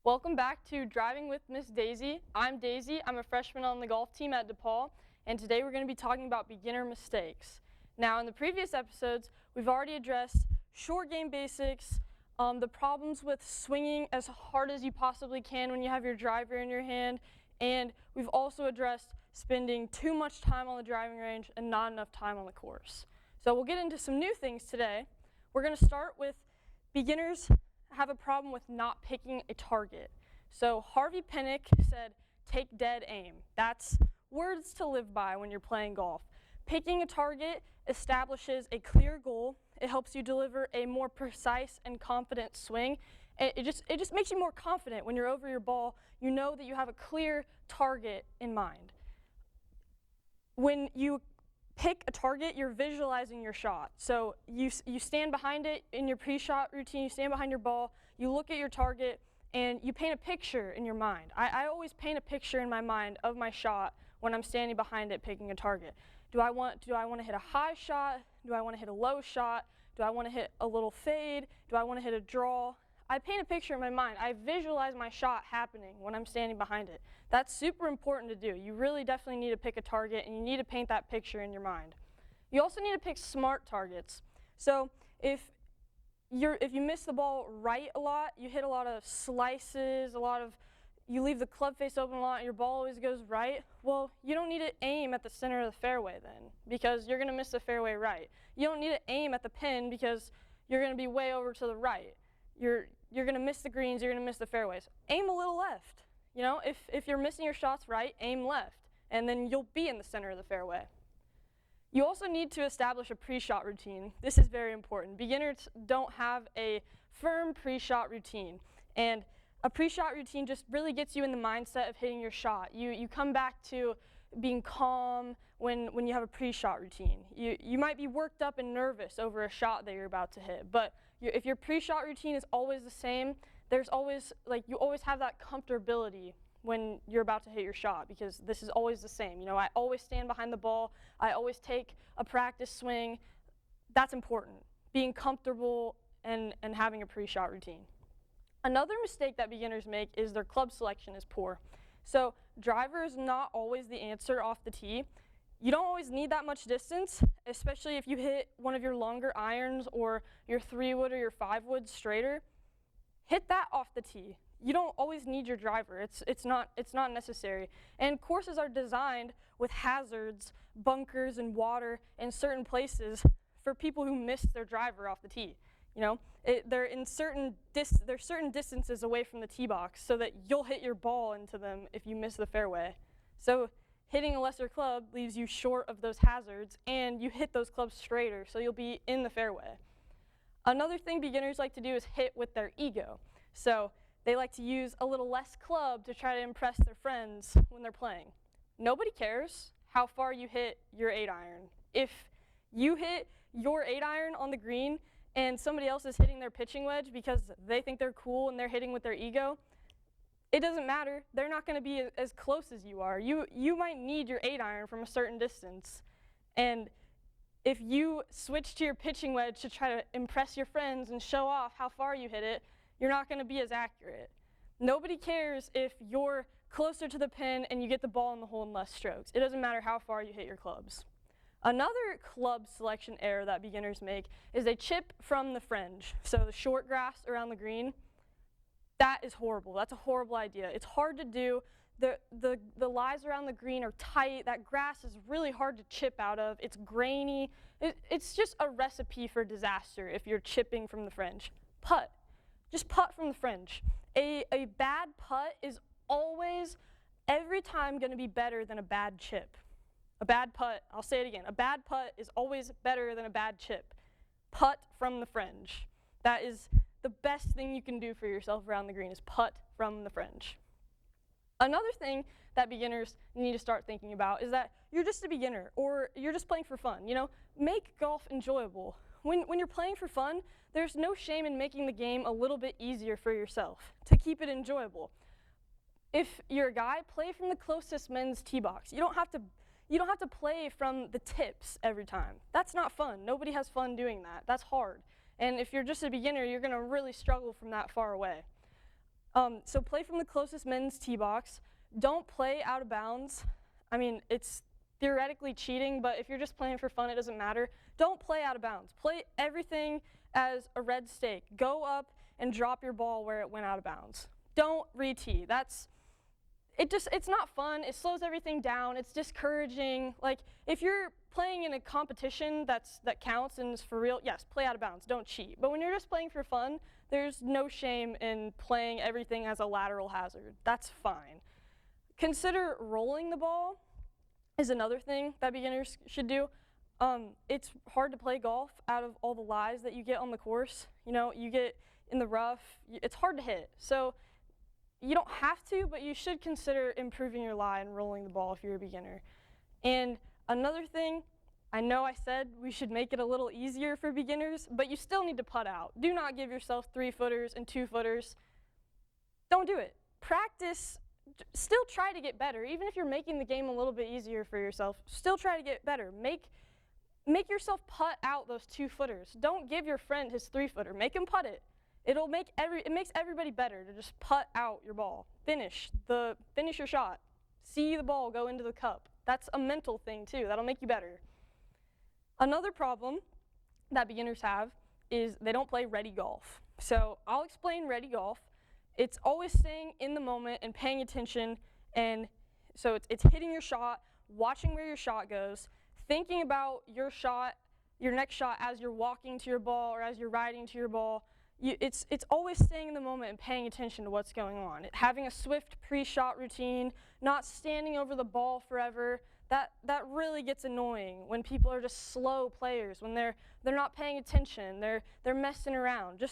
Welcome back to Driving with Miss Daisy. I'm Daisy. I'm a freshman on the golf team at DePauw, and today we're going to be talking about beginner mistakes. Now, in the previous episodes, we've already addressed short game basics, the problems with swinging as hard as you possibly can when you have your driver in your hand, and we've also addressed spending too much time on the driving range and not enough time on the course. So we'll get into some new things today. We're going to start with beginners have a problem with not picking a target. So Harvey Pinnock said, take dead aim. That's words to live by when you're playing golf. Picking a target establishes a clear goal. It helps you deliver a more precise and confident swing. It just makes you more confident when you're over your ball. You know that you have a clear target in mind. When you pick a target, you're visualizing your shot. So you stand behind it in your pre-shot routine, you stand behind your ball, you look at your target, and you paint a picture in your mind. I always paint a picture in my mind of my shot when I'm standing behind it picking a target. Do I want to hit a high shot? Do I want to hit a low shot? Do I want to hit a little fade? Do I want to hit a draw? I paint a picture in my mind. I visualize my shot happening when I'm standing behind it. That's super important to do. You really definitely need to pick a target, and you need to paint that picture in your mind. You also need to pick smart targets. So if you miss the ball right a lot, you hit a lot of slices, you leave the club face open a lot, and your ball always goes right, well, you don't need to aim at the center of the fairway then, because you're going to miss the fairway right. You don't need to aim at the pin because you're going to be way over to the right. You're going to miss the greens, you're going to miss the fairways. Aim a little left. You know, if you're missing your shots right, aim left, and then you'll be in the center of the fairway. You also need to establish a pre-shot routine. This is very important. Beginners don't have a firm pre-shot routine, and a pre-shot routine just really gets you in the mindset of hitting your shot. You come back to being calm when you have a pre-shot routine. You might be worked up and nervous over a shot that you're about to hit, but if your pre-shot routine is always the same, you always have that comfortability when you're about to hit your shot, because this is always the same. You know, I always stand behind the ball. I always take a practice swing. That's important, being comfortable and having a pre-shot routine. Another mistake that beginners make is their club selection is poor. So driver is not always the answer off the tee. You don't always need that much distance, especially if you hit one of your longer irons or your 3-wood or your 5-wood straighter. Hit that off the tee. You don't always need your driver. It's not necessary. And courses are designed with hazards, bunkers, and water in certain places for people who miss their driver off the tee. You know, they're certain distances away from the tee box so that you'll hit your ball into them if you miss the fairway. So hitting a lesser club leaves you short of those hazards, and you hit those clubs straighter, so you'll be in the fairway. Another thing beginners like to do is hit with their ego. So they like to use a little less club to try to impress their friends when they're playing. Nobody cares how far you hit your 8-iron. If you hit your 8-iron on the green and somebody else is hitting their pitching wedge because they think they're cool and they're hitting with their ego, it doesn't matter. They're not going to be as close as you are. You might need your 8-iron from a certain distance. And if you switch to your pitching wedge to try to impress your friends and show off how far you hit it, you're not going to be as accurate. Nobody cares if you're closer to the pin and you get the ball in the hole in less strokes. It doesn't matter how far you hit your clubs. Another club selection error that beginners make is they chip from the fringe. So the short grass around the green, that is horrible. That's a horrible idea. It's hard to do. The lies around the green are tight. That grass is really hard to chip out of. It's grainy. It's just a recipe for disaster if you're chipping from the fringe. Putt. Just putt from the fringe. A bad putt is always, every time, going to be better than a bad chip. A bad putt, I'll say it again, a bad putt is always better than a bad chip. Putt from the fringe. That is the best thing you can do for yourself around the green, is putt from the fringe. Another thing that beginners need to start thinking about is that you're just a beginner, or you're just playing for fun. You know, make golf enjoyable. When you're playing for fun, there's no shame in making the game a little bit easier for yourself to keep it enjoyable. If you're a guy, play from the closest men's tee box. You don't have to play from the tips every time. That's not fun. Nobody has fun doing that. That's hard. And if you're just a beginner, you're going to really struggle from that far away. So play from the closest men's tee box. Don't play out of bounds. I mean, it's theoretically cheating, but if you're just playing for fun, it doesn't matter. Don't play out of bounds. Play everything as a red stake. Go up and drop your ball where it went out of bounds. Don't re-tee. It's not fun. It slows everything down. It's discouraging. Like, if you're playing in a competition that counts and is for real, yes, play out of bounds. Don't cheat. But when you're just playing for fun, there's no shame in playing everything as a lateral hazard. That's fine. Consider rolling the ball is another thing that beginners should do. It's hard to play golf out of all the lies that you get on the course. You know, you get in the rough. It's hard to hit. So you don't have to, but you should consider improving your lie and rolling the ball if you're a beginner. And another thing, I know I said we should make it a little easier for beginners, but you still need to putt out. Do not give yourself 3-footers and 2-footers. Don't do it. Practice. Still try to get better. Even if you're making the game a little bit easier for yourself, still try to get better. Make yourself putt out those 2-footers. Don't give your friend his 3-footer. Make him putt it. It makes everybody better to just putt out your ball. Finish your shot. See the ball go into the cup. That's a mental thing too. That'll make you better. Another problem that beginners have is they don't play ready golf. So I'll explain ready golf. It's always staying in the moment and paying attention, and so it's hitting your shot, watching where your shot goes, thinking about your next shot as you're walking to your ball or as you're riding to your ball. It's always staying in the moment and paying attention to what's going on. Having a swift pre-shot routine, not standing over the ball forever. That really gets annoying when people are just slow players, when they're not paying attention, they're messing around.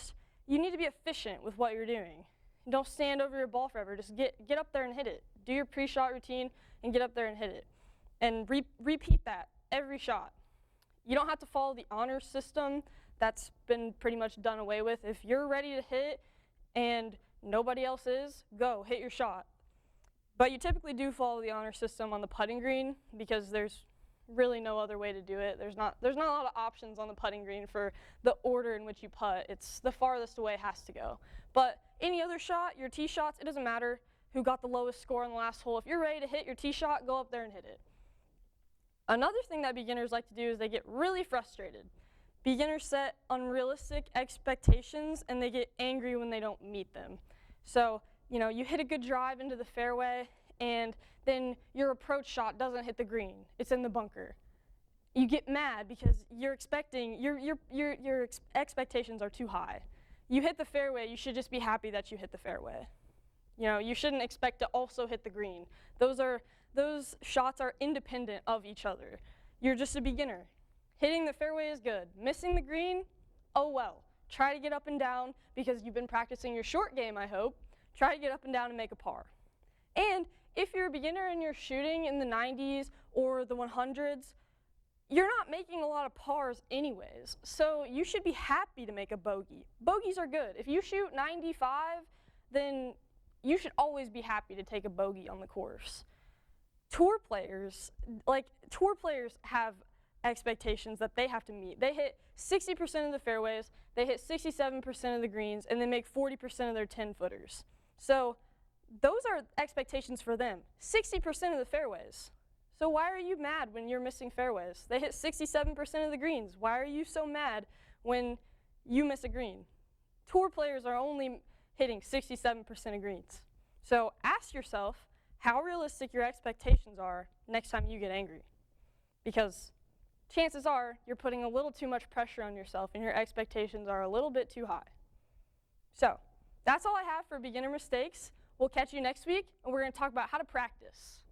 You need to be efficient with what you're doing. Don't stand over your ball forever. Just get up there and hit it. Do your pre-shot routine and get up there and hit it. And repeat that every shot. You don't have to follow the honors system. That's been pretty much done away with. If you're ready to hit and nobody else is, go, hit your shot. But you typically do follow the honor system on the putting green because there's really no other way to do it. There's not a lot of options on the putting green for the order in which you putt. It's the farthest away it has to go. But any other shot, your tee shots, it doesn't matter who got the lowest score on the last hole. If you're ready to hit your tee shot, go up there and hit it. Another thing that beginners like to do is they get really frustrated. Beginners set unrealistic expectations and they get angry when they don't meet them. So, you hit a good drive into the fairway and then your approach shot doesn't hit the green. It's in the bunker. You get mad because you're expecting, your expectations are too high. You hit the fairway, you should just be happy that you hit the fairway. You shouldn't expect to also hit the green. Those shots are independent of each other. You're just a beginner. Hitting the fairway is good. Missing the green, oh well. Try to get up and down because you've been practicing your short game, I hope. Try to get up and down and make a par. And if you're a beginner and you're shooting in the 90s or the 100s, you're not making a lot of pars anyways. So you should be happy to make a bogey. Bogeys are good. If you shoot 95, then you should always be happy to take a bogey on the course. Tour players have expectations that they have to meet. They hit 60% of the fairways, they hit 67% of the greens, and they make 40% of their 10-footers. So those are expectations for them. 60% of the fairways. So why are you mad when you're missing fairways? They hit 67% of the greens. Why are you so mad when you miss a green? Tour players are only hitting 67% of greens. So ask yourself how realistic your expectations are next time you get angry. Because chances are you're putting a little too much pressure on yourself and your expectations are a little bit too high. So that's all I have for beginner mistakes. We'll catch you next week and we're going to talk about how to practice.